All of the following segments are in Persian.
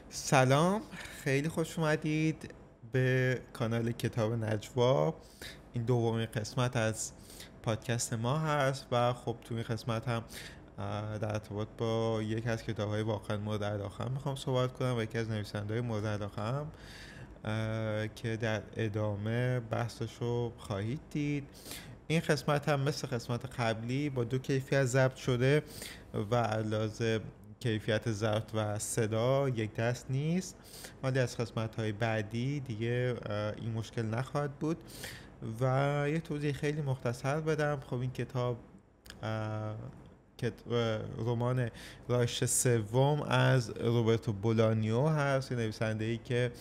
سلام، خیلی خوش اومدید به کانال کتاب نجوا. این دومین قسمت از پادکست ما هست و خب تو این قسمت هم در ارتباط با یک از کتاب‌های واقعا مورد علاقه‌ام میخوام صحبت کنم و یکی از نویسنده‌های مورد علاقه‌ام که در ادامه بحثشو خواهید دید. این قسمت هم مثل قسمت قبلی با دو کیفیت ضبط شده و علاوه کیفیت ضبط و صدا یک دست نیست، ولی از قسمت‌های بعدی دیگه این مشکل نخواهد بود. و یه توضیح خیلی مختصر بدم. خب این کتاب رمان رایش سوم از روبرتو بولانیو هست، یه نویسنده‌ای که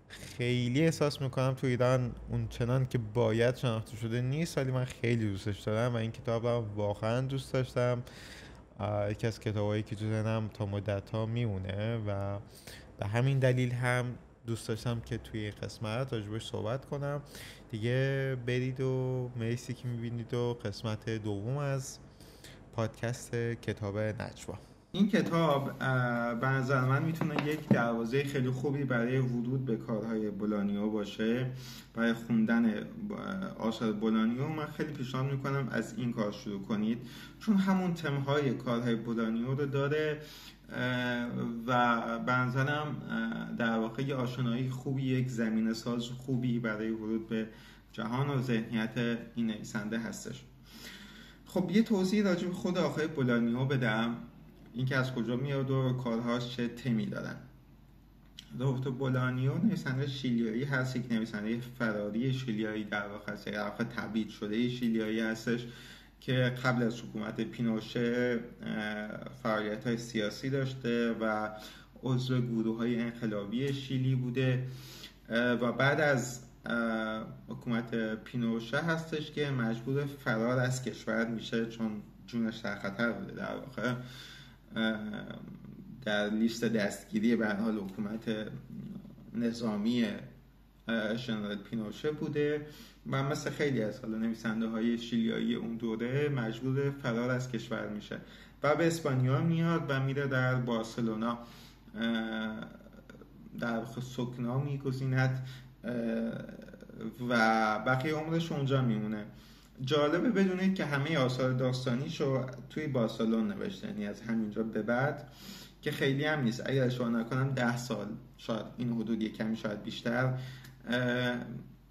خیلی احساس میکنم تو ایران اون چنان که باید شناخته شده نیست، ولی من خیلی دوستش دارم و این کتاب رو واقعا دوست داشتم. یکی از کتابایی که تو ذهنم تا مدت ها میمونه و به همین دلیل هم دوست داشتم که توی این قسمت راجبش صحبت کنم. دیگه برید و مرسی که میبینید و قسمت دوم از پادکست کتاب نجوا. این کتاب به نظر من میتونه یک دروازه خیلی خوبی برای ورود به کارهای بولانیو باشه. برای خوندن آثار بولانیو من خیلی پیشنهاد میکنم از این کار شروع کنید، چون همون تمهای کارهای بولانیو رو داره و به نظرم در واقع یه آشنایی خوبی، یک زمینه ساز خوبی برای ورود به جهان و ذهنیت این نویسنده هستش. خب یه توضیح راجع به خود آقای بولانیو بدم، اینکه از کجا میاد و کارهاش چه تمی دارن. روبرتو بولانیو نویسنده شیلیایی هست، یک نویسنده فراری شیلیایی در واقع هست، در واقع تبعید شده شیلیایی هستش که قبل از حکومت پینوشه فعالیت‌های سیاسی داشته و عضو گروه‌های انقلابی شیلی بوده و بعد از حکومت پینوشه هستش که مجبور فرار از کشور میشه، چون جونش در خطر بوده. در واقع در لیست دستگیری به هر حال حکومت نظامی ژنرال پینوشه بوده و مثل خیلی از حالا نویسنده های شیلیایی اون دوره مجبور فرار از کشور میشه و به اسپانیا میاد و میره در بارسلونا در سکنا میگزیند و بقیه عمرش اونجا میمونه. جالبه بدونید که همه آثار داستانیشو توی بارسلون نوشته، یعنی از همینجا به بعد که خیلی هم نیست، اگر اشتباه نکنم 10 سال، شاید این حدود یک کمی شاید بیشتر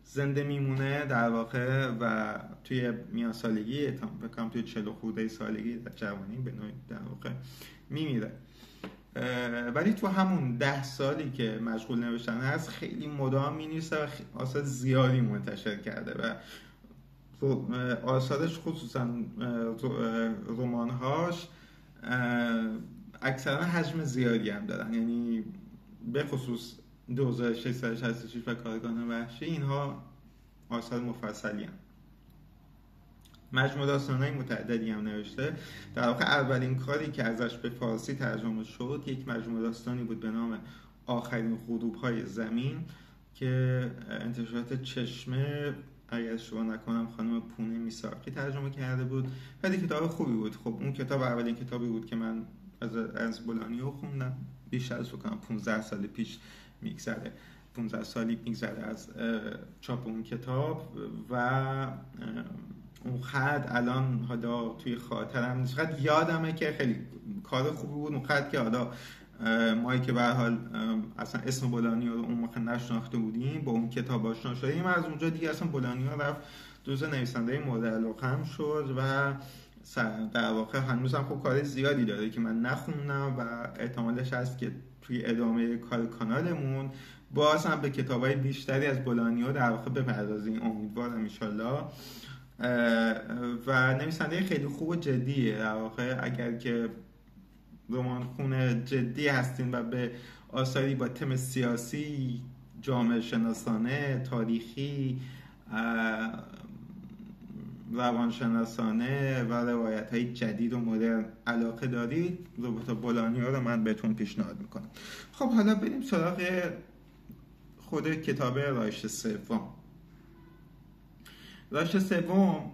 زنده میمونه در واقع و توی میان سالگی بکنم توی 40 خورده سالگی در جوانی به نوعی در واقع میمیره. ولی تو همون 10 سالی که مشغول نوشتن هست خیلی مدام مینویسه و آثار زیادی منتشر کرده و آثارش خصوصا رمان‌هاش اکثرا حجم زیادی هم دارن، یعنی به خصوص 2666 و کارگان وحشی، اینها آثار مفصلی هم. مجموعه داستان‌های متعددی هم نوشته. در واقع اولین کاری که ازش به فارسی ترجمه شد یک مجموعه داستانی بود به نام آخرین غروب‌های زمین که انتشارات چشمه، اگر اشتباه نکنم خانم پونه میساقی ترجمه کرده بود. خیلی کتاب خوبی بود. خب اون کتاب اولین کتابی بود که من از بولانیو خوندم، بیشتر از 15 سال پیش میگذره، 15 سالی میگذره از چاپ اون کتاب و اون خط الان حالا توی خاطرم نیست، فقط یادمه که خیلی کار خوبی بود. اون خط که حالا مایی که به هر حال اصلا اسم بولانیو رو اون موقع نشناخته بودیم با اون کتاب آشنا شدیم، از اونجا دیگه اصلا بولانیو رفت جزو نویسنده مورد علاقه‌ام شد و در واقع هنوز هم خب کار زیادی داره که من نخوندم و احتمالش هست که توی ادامه کار کانالمون باز هم به کتابای بیشتری از بولانیو در واقع بپردازیم، امیدوارم ان شاءالله. و نویسنده خیلی خوب و جدیه در واقع. اگر که رمان خونه جدی هستین و به آثاری با تم سیاسی، جامعه شناسانه، تاریخی، روانشناسانه و روایت‌های جدید و مدرن علاقه دارید، روبرتو بولانیو رو من بهتون پیشنهاد میکنم. خب حالا بریم سراغ خود کتاب رایش سوم. راش سوم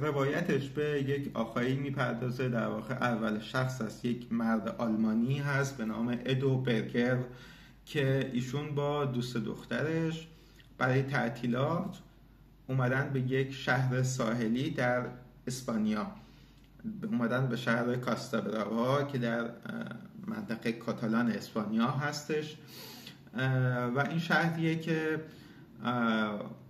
روایتش به یک آقایی میپردازه، در واقع اول شخص است، یک مرد آلمانی هست به نام ادو برگر که ایشون با دوست دخترش برای تعطیلات اومدن به یک شهر ساحلی در اسپانیا، اومدن به شهر کاستا براوا که در منطقه کاتالان اسپانیا هستش و این شهریه که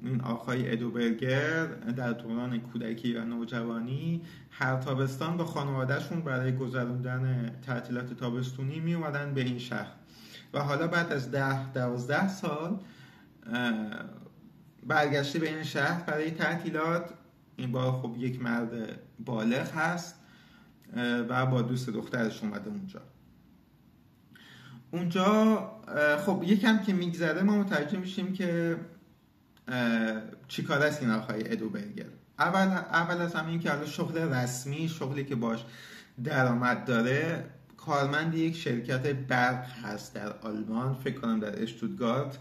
این آقای ادو برگر در دوران کودکی و نوجوانی هر تابستان با خانوادهشون برای گذراندن تعطیلات تابستونی می اومدن به این شهر و حالا بعد از 10-12 سال برگشته به این شهر برای تعطیلات. این بار خب یک مرد بالغ هست و با دوست دخترش اومده اونجا خب یکم که میگذره ما متوجه میشیم که چی کار است این آقای ادو برگر. اول از همین که حالا شغل رسمی، شغلی که باش درآمد داره، کارمند یک شرکت برق هست در آلمان، فکر کنم در اشتوتگارت،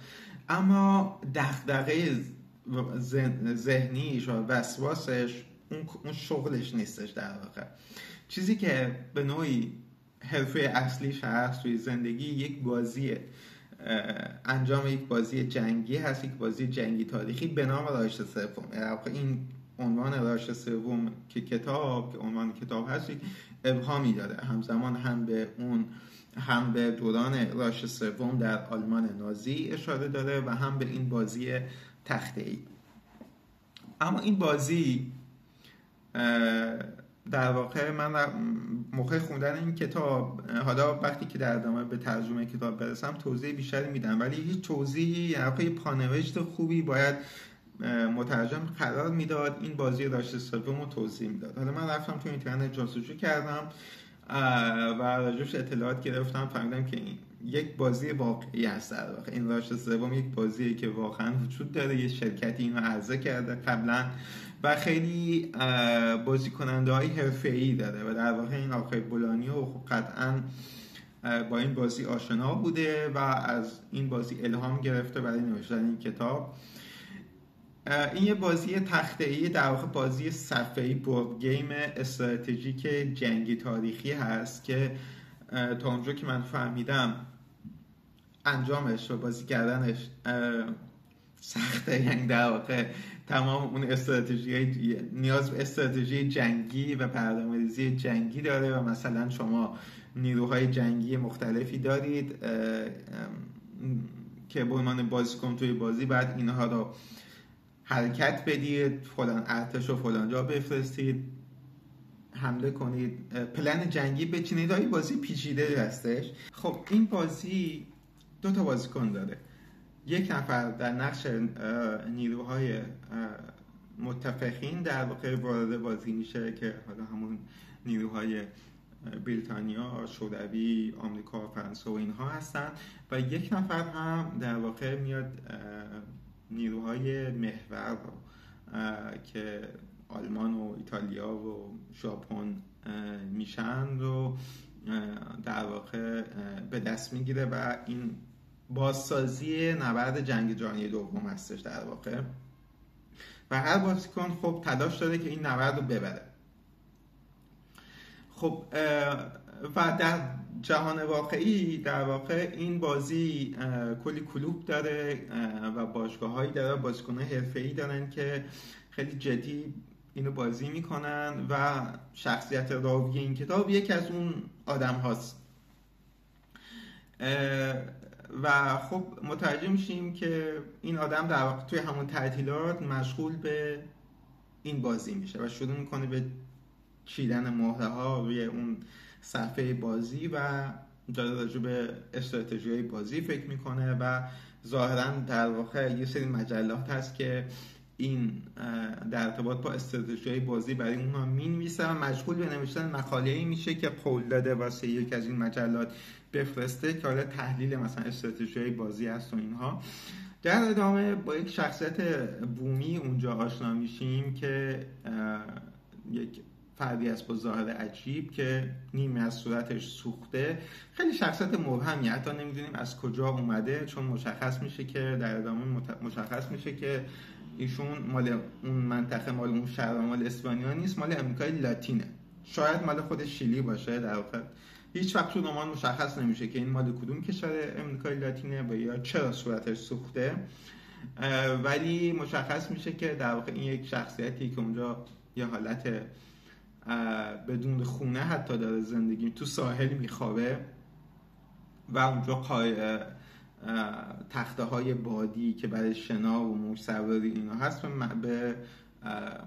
اما دغدغه ذهنیش و وسواسش اون شغلش نیستش. در واقع چیزی که به نوعی حرفه اصلیش هست توی زندگی یک بازیه، انجام یک بازی جنگی هست، یک بازی جنگی تاریخی به نام راش سوم. این عنوان راش سوم که عنوان کتاب هست ابهامی داره، همزمان هم به دوران راش سوم در آلمان نازی اشاره داره و هم به این بازی تخته‌ای. اما این بازی در واقع من موقع خوندن این کتاب، حالا وقتی که در ادامه به ترجمه کتاب برسم توضیح بیشتری میدم، ولی هیچ توضیحی یعنی پانوشت خوبی باید مترجم قرار میداد این بازی راش سوم رو توضیح میداد. حالا من رفتم تو اینترنت جستجو کردم و راجعش اطلاعات گرفتم، فهمیدم که این یک بازی واقعی هست. در واقع این راش سوم یک بازیه که واقعا وجود داره، یه شرکتی اینو عرضه کرده قبلا و خیلی بازی کننده های حرفه‌ای داره و در واقع این آقای بولانیو قطعا با این بازی آشنا بوده و از این بازی الهام گرفته برای نوشتن این کتاب. این یه بازی تخته‌ای، در واقع بازی صفحه‌ای، بورد گیم استراتژیک جنگی تاریخی هست که تا اونجا که من فهمیدم انجامش و بازی کردنش سخته. یعنی در واقع تمام اون نیاز به استراتژی جنگی و برنامه‌ریزی جنگی داره و مثلا شما نیروهای جنگی مختلفی دارید که به عنوان بازیکن توی بازی بعد اینها رو حرکت بدید، فلان ارتش رو فلان جا بفرستید، حمله کنید، پلن جنگی بچینید. این بازی پیچیده هستش. خب این بازی 2 تا بازیکن داره، یک نفر در نقش نیروهای متفقین در واقع وارد بازی میشه که حالا همون نیروهای بریتانیا، شوروی، آمریکا، فرانسه و اینها هستن و یک نفر هم در واقع میاد نیروهای محور رو که آلمان و ایتالیا و ژاپن میشن رو در واقع به دست میگیره و این بازسازی نبرد جنگ جهانی دوم هستش در واقع و هر بازیکن خب تلاش داره که این نبرد رو ببره. خب و در جهان واقعی در واقع این بازی کلی کلوب داره و باشگاه‌هایی داره، بازیکن‌های حرفه‌ای دارن که خیلی جدی اینو بازی میکنن و شخصیت راوی این کتاب یکی از اون آدم هاست و خب متوجه میشیم که این آدم در واقع توی همون تعطیلات مشغول به این بازی میشه و شروع میکنه به چیدن مهره ها روی اون صفحه بازی و داره راجع به استراتژی بازی فکر میکنه و ظاهرا در واقع یه سری مجلات هست که این در ارتباط با استراتژی بازی برای اونها مینویسه و مشغول به نوشتن مقاله‌ای میشه که قول داده واسه یک از این مجلات بفرسته که حالا تحلیل مثلا استراتژی بازی هست و اینها. در ادامه با یک شخصیت بومی اونجا آشنا میشیم که یک فردی است با ظاهر عجیب که نیمه از صورتش سوخته، خیلی شخصیت مبهمی، حتی نمیدونیم از کجا اومده، چون مشخص میشه که در ادامه مشخص میشه که ایشون مال اون منطقه، مال اون شهر، مال اسپانیا نیست، مال امریکای لاتینه. شاید مال خود شیلی باشه. در واقع هیچ وقت تو رمان مشخص نمیشه که این مال کدوم کشور امریکای لاتینه و یا چرا صورتش سوخته، ولی مشخص میشه که در واقع این یک شخصیتی که اونجا یه حالت بدون خونه حتی داره زندگی، تو ساحل میخوابه و اونجا تخته های بادی که برای شنا و موج سواری اینا هست به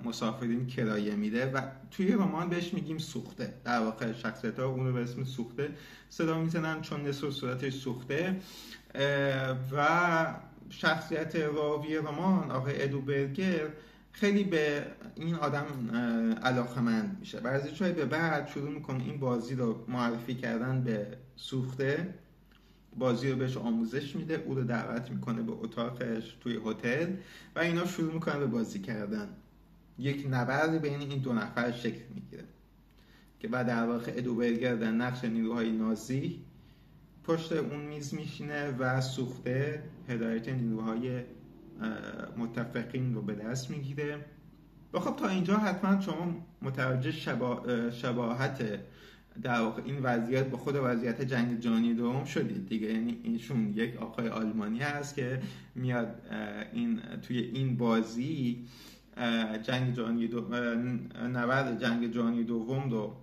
مسافرین کرایه میده و توی رمان بهش میگیم سوخته. در واقع شخصیت ها اون رو به اسم سوخته صدا میزنن چون نصف صورتش سوخته. و شخصیت راوی رمان آقای ادو برگر خیلی به این آدم علاقه‌مند میشه. بعضی جای به بعد شروع میکنه این بازی رو معرفی کردن به سوخته، بازی رو بهش آموزش میده، او رو دعوت میکنه به اتاقش توی هتل و اینا شروع میکنن به بازی کردن. یک نبرد بین این دو نفر شکل میگیره که بعد در واقع ادو برگر در نقش نیروهای نازی پشت اون میز میشینه و سوخته هدایت نیروهای متفقین رو به دست میگیره. و خب تا اینجا حتما شما متوجه شباهت در واقع این وضعیت با خود وضعیت جنگ جهانی دوم شدید دیگه. یعنی ایشون یک آقای آلمانی هست که میاد توی این بازی نبرد جنگ جهانی دوم رو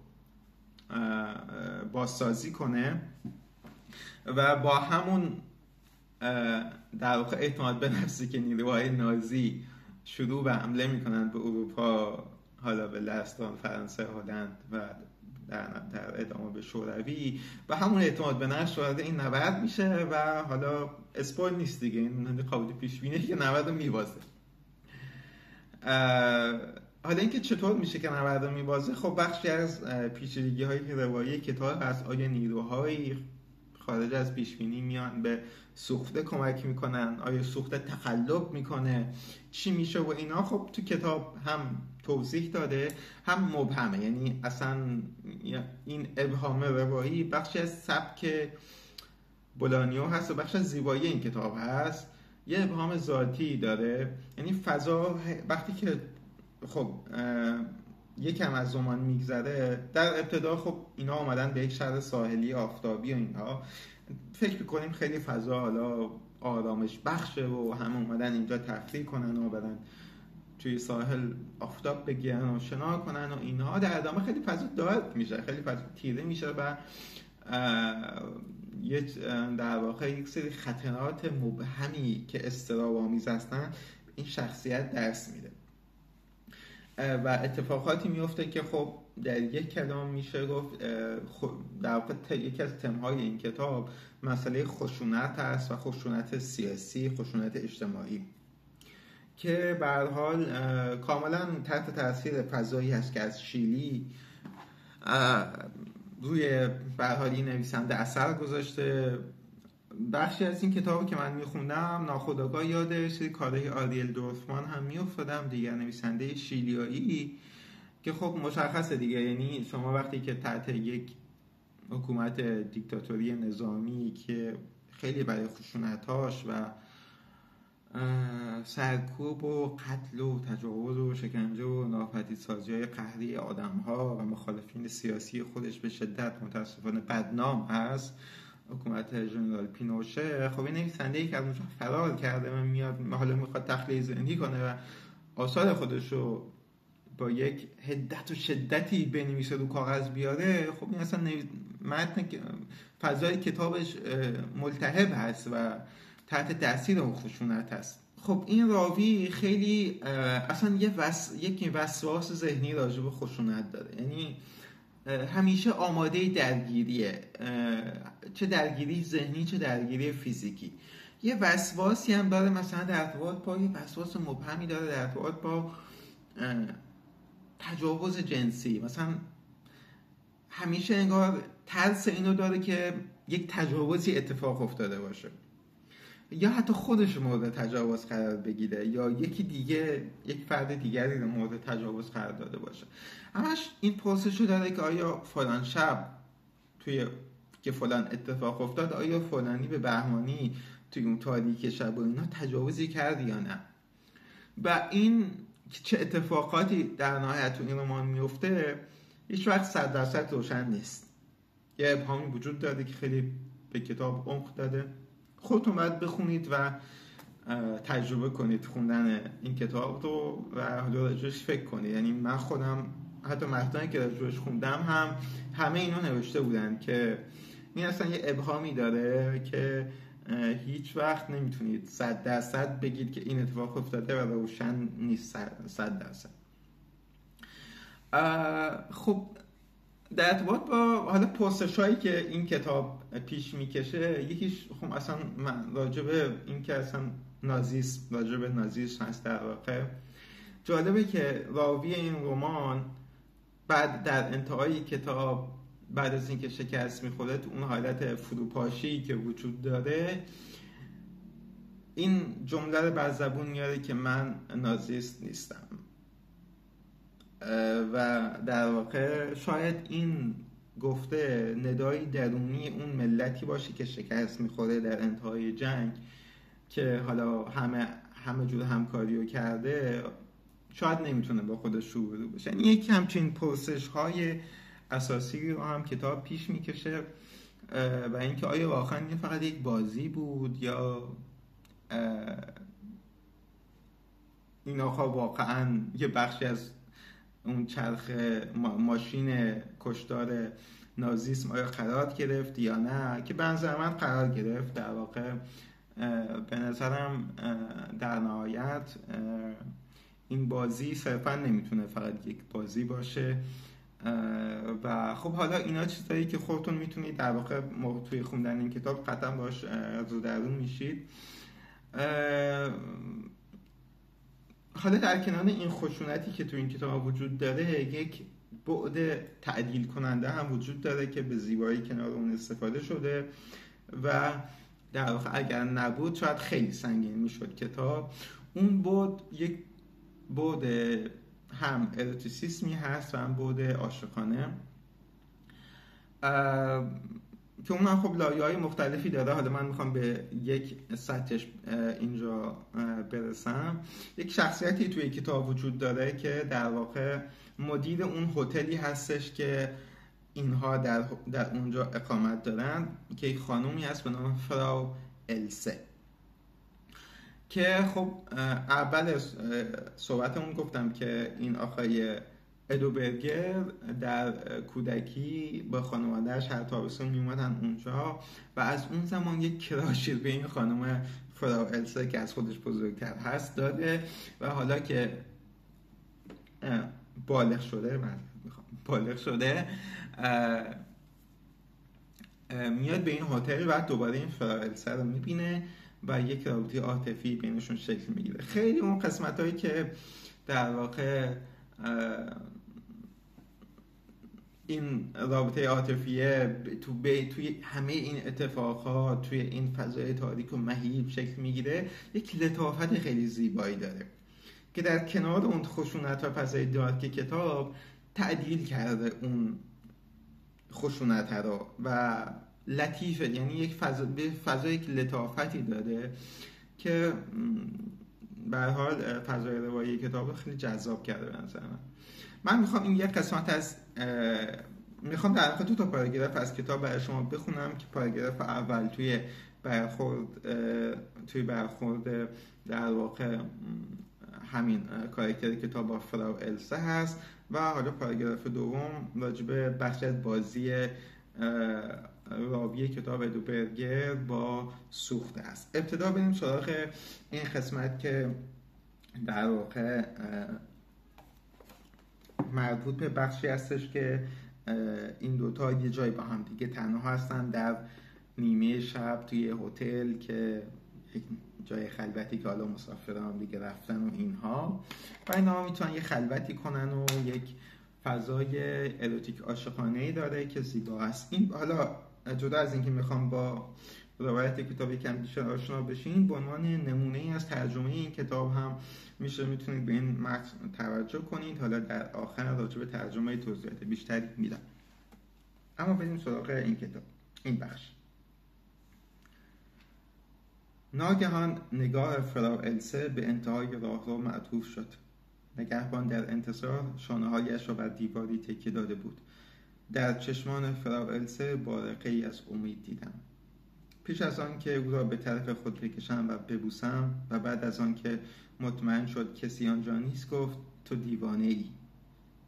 بازسازی کنه و با همون در واقع اعتماد به نفسی که نیروهای نازی شروع به حمله میکنن به اروپا، حالا به لهستان، فرانسه، هلند و در ادامه به شوروی، و همون اعتماد به نفس وارد این نبرد میشه و حالا اسپویل نیست دیگه، این قابل پیش بینیه که نبرد رو میبازه. حالا اینکه چطور میشه که نبرد رو میبازه، خب بخشی از پیچیدگی‌های روایی کتاب هست. آیا نیروهایی خارج از پیش بینی میان به سوخته کمک میکنن؟ آیا سوخته تقلب میکنه؟ چی میشه و اینا؟ خب تو کتاب هم توضیح داده هم مبهمه. یعنی اصلا این ابهام روایی بخشی از سبک بولانیو هست و بخش از زیبایی این کتاب هست. یه ابهام ذاتی داره، یعنی فضا وقتی که خب یکم از زمان میگذره، در ابتدا خب اینا اومدن به یک شهر ساحلی آفتابی و اینها، فکر میکنیم خیلی فضا حالا آرامش بخشه و هم اومدن اینجا تفریح کنن و برن توی ساحل آفتاب بگیرن و شنا کنن و اینها. در ادامه خیلی فضا دارک میشه، خیلی فضا تیره میشه و در واقع یک سری خطرات مبهمی که اضطراب‌آمیز هستن این شخصیت درس میده و اتفاقاتی میفته که خب در یک کلام میشه گفت در واقع یکی از تمهای این کتاب مسئله خشونت هست و خشونت سیاسی، خشونت اجتماعی که به هر حال کاملا تحت تاثیر فضایی هست که از شیلی روی به هر حال این نویسنده اثر گذاشته. بخشی از این کتابی که من میخوندم ناخودآگاه یاد سری کارهای آریل دورفمان هم میافتادم، دیگر نویسنده شیلیایی که خب مشخصه دیگه. یعنی شما وقتی که تحت یک حکومت دیکتاتوری نظامی که خیلی برای خشونتاش و سرکوب و قتل و تجاوز و شکنجه و ناپدیدسازی‌های قهری آدم‌ها و مخالفین سیاسی خودش به شدت متاسفانه بدنام هست، حکومت ژنرال پینوشه، خب این نویسنده‌ای که از اونجا فرار کرده و میاد حالا میخواد تخلیه ذهنی کنه و آثار خودش رو با یک حدت و شدتی بنویسه رو کاغذ بیاره، خب این اصلا متن فضای کتابش ملتهب هست و تحت تاثیر اون خشونت هست. خب این راوی خیلی اصلا یک وسواس ذهنی راجع به خشونت داره، یعنی همیشه آماده درگیریه، چه درگیری ذهنی چه درگیری فیزیکی. یه وسواسی هم داره مثلا در ارتباط با یه وسواس مبهمی داره در ارتباط با تجاوز جنسی. مثلا همیشه انگار ترس اینو داره که یک تجاوزی اتفاق افتاده باشه یا حتی خودش مورد تجاوز قرار بگیره یا یکی دیگه، یک فرد دیگری رو مورد تجاوز قرار داده باشه. همش این پرسشو داره که آیا فلان شب توی که فلان اتفاق افتاد، آیا فلانی به بهمانی توی اون تاریک شب و اینا تجاوزی کرد یا نه. و این چه اتفاقاتی در نهایت تو این رمان میفته هیچ وقت 100% روشن نیست. یه ابهامی وجود داره که خیلی به کتاب عمق داده. خودتون باید بخونید و تجربه کنید خوندن این کتاب رو و راجعش فکر کنید. یعنی من خودم حتی متنی که راجعش خوندم هم همه اینو نوشته بودن که این اصلا یه ابهامی داره که هیچ وقت نمیتونید 100% بگید که این اتفاق افتاده و روشن نیست 100%. خب در ارتباط با حالا پرسش هایی که این کتاب پیش میکشه، یکیش خب اصلا راجبه این که اصلا راجبه نازیسم هست. در واقع جالبه که راوی این رمان بعد در انتهای کتاب بعد از اینکه شکست میخوره تو اون حالت فروپاشی که وجود داره این جمله رو بر زبون میاره که من نازیست نیستم. و در واقع شاید این گفته ندایی درونی اون ملتی باشه که شکست میخوره در انتهای جنگ، که حالا همه جور همکاریو کرده، شاید نمیتونه با خودش روبرو بشه. این یک همچین پرسش های اساسی رو هم کتاب پیش میکشه و اینکه آیا واقعا این فقط یک بازی بود یا این آقا واقعا یه بخشی از اون چرخ ماشین کشتار نازیسم آیا قرار گرفت یا نه، که به نظر من قرار گرفت. در واقع به نظرم در نهایت این بازی صرفا نمیتونه فقط یک بازی باشه و خب حالا اینا چیزایی که خودتون میتونید در واقع توی خوندن این کتاب قطعا باش رو درون میشید. حالا در کنار این خشونتی که تو این کتاب وجود داره، یک بعد تعدیل کننده هم وجود داره که به زیبایی کنار اون استفاده شده و در واقع اگر نبود شاید خیلی سنگین میشد کتاب. اون بعد یک بعد هم اروتیسیسمی هست و هم بعد عاشقانه که اون هم خب لایه‌های مختلفی داره. حالا من میخوام به یک سطحش اینجا برسم. یک شخصیتی توی کتاب وجود داره که در واقع مدیر اون هتلی هستش که اینها در اونجا اقامت دارن، که یک خانومی هست به نام فراو السه، که خب اول صحبتمون گفتم که این آقای ادوبرگر در کودکی با خانواده‌اش هر تابستون میومدن اونجا و از اون زمان یک کراشی به این خانم فراو السه که از خودش بزرگتر هست داده و حالا که بالغ شده میاد به این هتل و دوباره این فراو السه رو میبینه و یک رابطه عاطفی بینشون شکل میگیره. خیلی اون قسمت هایی که در واقع این رابطه عاطفیه توی همه این اتفاقات توی این فضای تاریک و مهیب شکل میگیره، یک لطافت خیلی زیبایی داره که در کنار اون خشونت و فضای دارک کتاب تعدیل کرده اون خشونت رو و لطیفه. یعنی یک فضای یک لطافتی داره که به هر حال فضای روایی کتاب خیلی جذاب کرده به نظر من میخوام این یک قسمت از میخوام در واقع 2 پاراگراف از کتاب برای شما بخونم که پاراگراف اول توی برخورد در واقع همین کاراکتر کتاب با فراو السه هست و حالا پاراگراف دوم راجبه بخش از بازی راوی کتاب ادوبرگر با سوخته است. ابتدا بریم سراغ این قسمت که در واقع مربوط به بخشی هستش که این دوتا یه جای با هم دیگه تنها هستن در نیمه شب توی هتل که جای خلوتی که حالا مسافران دیگه رفتن و اینها و اینا میتونن یه خلوتی کنن و یک فضای اروتیک عاشقانه‌ای داره که زیبا است. این حالا جدا از اینکه میخوام با روایت کتاب یکم بیشتر آشنا بشین، به عنوان نمونه‌ای از ترجمه این کتاب هم میتونید به این متن توجه کنید. حالا در آخر راجع به ترجمه توضیحات بیشتری میدم. اما بریم سراغ این کتاب، این بخش. ناگهان نگاه فرا السه به انتهای راهرو معطوف شد. نگهبان در انتظار شانه‌هایش را بر دیواری تکیه داده بود. در چشمان فرا السه بارقه‌ای از امید دیدم. پیش از آن که او را به طرف خود بکشم و ببوسم و بعد از آن که مطمئن شد کسی آنجا نیست گفت تو دیوانه ای.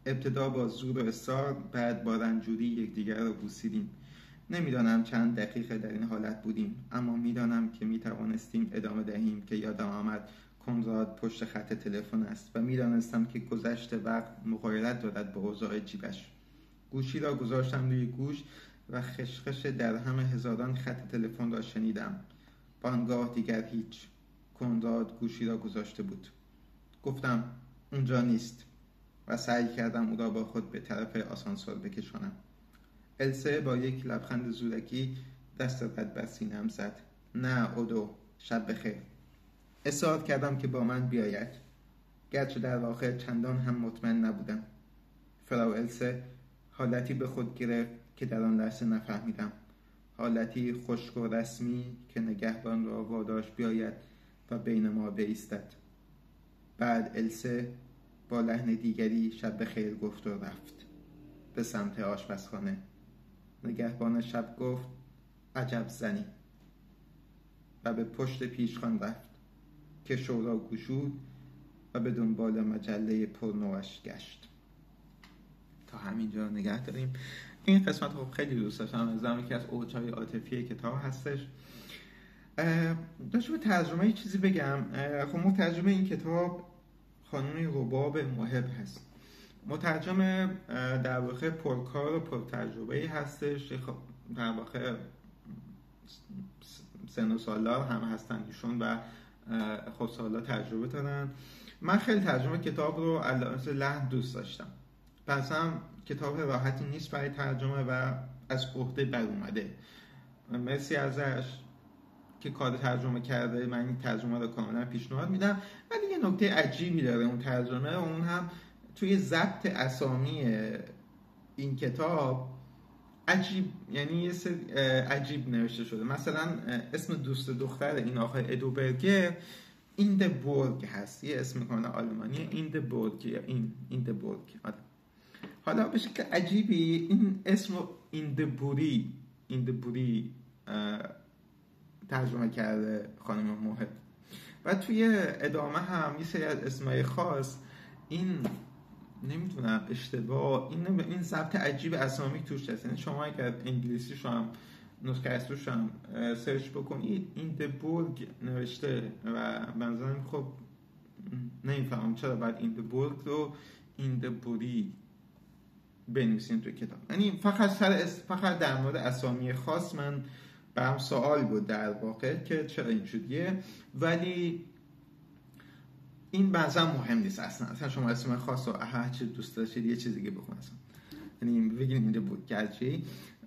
ابتدا با زور و اصرار، بعد با رنجوری یکدیگر را بوسیدیم. نمیدانم چند دقیقه در این حالت بودیم، اما میدانم که میتوانستیم ادامه دهیم که یادم آمد کنراد پشت خط تلفن است و میدانستم که گذشت وقت مغایرت دارد با اوضاع جیبش. گوشی را گذاشتم روی گوش و خشخش در همه هزاران خط تلفن را شنیدم. بانگاه دیگر هیچ. کنراد گوشی را گذاشته بود. گفتم اونجا نیست و سعی کردم او را با خود به طرف آسانسور بکشانم. السه با یک لبخند زورکی دست رد بر سینه‌ام زد. نه اودو، شب بخیر. اصرار کردم که با من بیاید، گرچه در واقع چندان هم مطمئن نبودم. فرا السه حالتی به خود گرفت که در آن لحظه نفهمیدم. حالتی خشک و رسمی که نگهبان را واداشت بیاید و بین ما بایستد. بعد السه با لحن دیگری شب بخیر گفت و رفت به سمت آشپزخانه. نگهبان شب گفت عجب زنی و به پشت پیشخوان رفت که شورا گشود و به دنبال مجله پرنوش گشت. تا همینجا نگه داریم. این قسمت خب خیلی دوست داشتم، از یکی از اوجهای عاطفی کتاب هستش. داشتم به ترجمه چیزی بگم. خب مترجم این کتاب خانم رباب محب هست. مترجم در واقع پرکار و پرتجربه‌ای هستش. خب در واقع سن و سالار هم هستن ایشون و خب سالا تجربه دارن. من خیلی ترجمه کتاب رو علاوه لحن دوست داشتم. پس هم کتاب راحتی نیست برای ترجمه و از عهده بر اومده. مرسی ازش که کار ترجمه کرده. من این ترجمه رو کاملا پیشنهاد میدم. ولی یه نکته عجیبی داره اون ترجمه، اون هم توی ضبط اسامی این کتاب عجیب، یعنی یه سری عجیب نوشته شده. مثلا اسم دوست دختر این آقای ادوبرگر ایندبورگ هست، یه اسم کاملا آلمانی، ایندبورگ یا ایندبورگ. حالا به شکل عجیبی این اسم ایندبوری ترجمه کرده خانم محب و توی ادامه هم یه سری از اسمای خاص این نمیدونم اشتباه این ضبط عجیب اسامی توش هست. یعنی شما اگر انگلیسیش هم نسخه اصلیش هم سرچ بکنید ایندبورگ نوشته و بنظرم خب نمیفهمم چرا باید ایندبورگ رو ایندبوری بنویسین توی کتاب. یعنی فقط در مورد اسامی خاص من برام سوال بود در واقع که چرا اینجوریه، ولی این بعضا مهم نیست اصلا شما اسم خاص و هر چی دوست داشتید یه چیز دیگه بخونید اصلا. یعنی بگین اینجا بود گرچه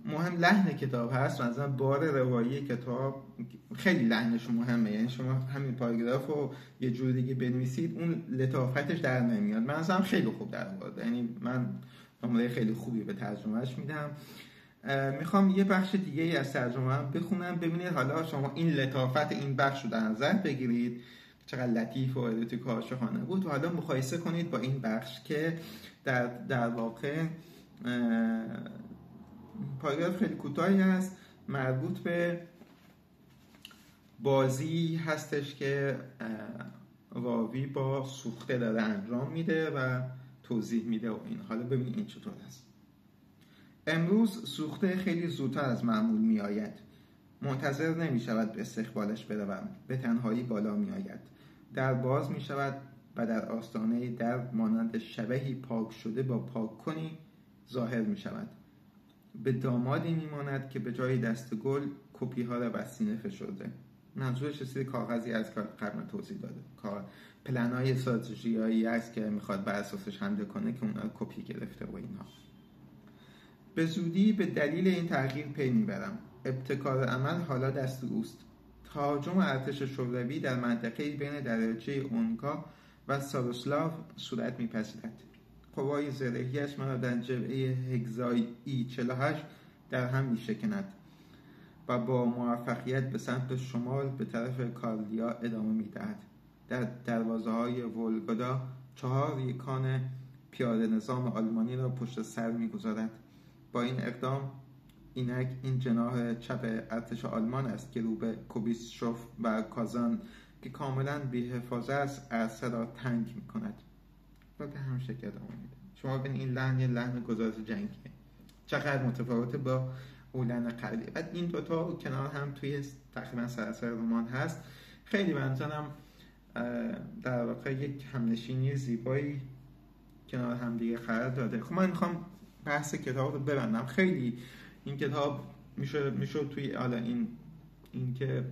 مهم لحن کتاب هست. مثلا بار روایی کتاب خیلی لحنش مهمه. یعنی شما همین پاراگراف رو یه جور دیگه بنویسید اون لطافتش در نمیاد. من اصلا خیلی خوب در آورد. یعنی من نمره خیلی خوبی به ترجمهش میدم. میخوام یه بخش دیگه ای از ترجمه بخونم ببینید حالا شما این لطافت این بخش رو در نظر بگیرید چقدر لطیف و اروتیک و عاشقانه بود و حالا مقایسه کنید با این بخش که در واقع پاراگراف خیلی کوتاهی هست، مربوط به بازی هستش که راوی با سوخته داره انجام میده و توضیح میده و این. حالا ببینید این چطور هست. امروز سوخته خیلی زودتر از معمول می آید. منتظر نمی شود به استقبالش بروم. به تنهایی بالا می آید. در باز می شود و در آستانه در مانند شبهی پاک شده با پاک کنی ظاهر می شود. به دامادی می ماند که به جای دست گل کپی ها را بر سینه فشرده. منظورش چیزی کاغذی از قبل توضیح داده. پلن‌های استراتژیایی است که میخواد بر اساسش حمله کنه که اونها کپی گرفته و اینها. به زودی به دلیل این تغییر پی میبرم. ابتکار عمل حالا دست اوست. تهاجم ارتش شوروی در منطقه بین دریاچه اونکا و ساروسلاو صورت میپذیرد. قوای زرهیش مرا در جبهه هگزای ای 48 در هم میشکند. و با موفقیت به سمت شمال به طرف کارلیا ادامه می‌دهد. در دروازه‌های ولگودا 4 یکان پیاده نظام آلمانی را پشت سر می‌گذارد. با این اقدام اینک این جناح چپ ارتش آلمان است که رو به کوبیسشوف و کازان که کاملا بی‌حفاظه است عرصه را تنگ می‌کند. و به همین شکل ادامه میده. شما ببین این لحن یه لحن گزارش جنگیه، چقدر متفاوته با اون لحن قبلی. بعد این دوتا کنار هم توی تقریبا سراسر رمان هست. خیلی بنظرم در واقع یک همنشینی زیبایی کنار هم دیگه قرار داده. خب من میخوام بحث کتاب رو ببندم. خیلی این کتاب میشه توی حالا این که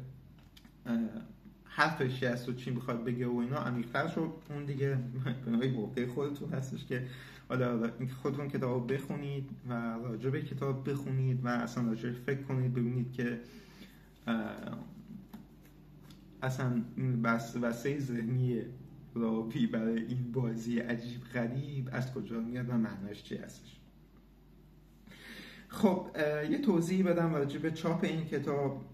حرفش هست و چی میخواد بگه و اینا عمیق‌تر شد، اون دیگه به نوعی عهده خودتون هستش که حالا اینکه خودتون کتاب بخونید و راجع به کتاب بخونید و اصلا راجع فکر کنید، ببینید که اصلا وسیله ذهنی راوی برای این بازی عجیب غریب از کجا میاد و معناش چی هستش. خب یه توضیح بدم راجع به چاپ این کتاب.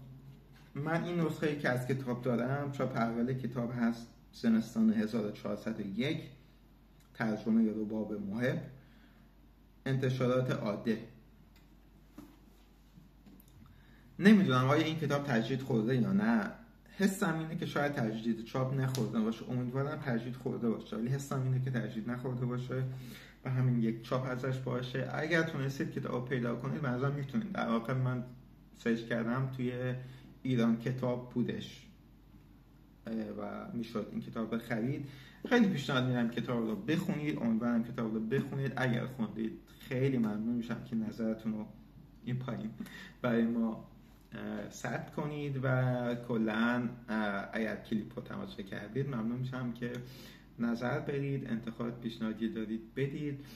من این نسخه‌ای که از کتاب دارم چاپ اول کتاب هست زمستان 1401، ترجمه رباب محب، انتشارات عاده. نمیدونم آیا این کتاب تجدید خورده یا نه. حسم اینه که شاید تجدید چاپ نخورده باشه، امیدوارم تجدید خورده باشه، ولی حسم اینه که تجدید نخورده باشه و همین یک چاپ ازش باشه. اگر تونستید کتاب پیدا کنید مثلا میتونید، در واقع من سرچ کردم توی ایران کتاب بودش و میشد این کتاب رو خرید. خیلی پیشنهاد میدم کتاب رو بخونید، امیدوارم کتاب رو بخونید. اگر خوندید خیلی ممنون میشم که نظرتون رو این پایین برای ما ثبت کنید و کلا اگر کلیپ رو تماشا کردید ممنون میشم که نظر بدید، انتقاد پیشنهادی دارید بدید.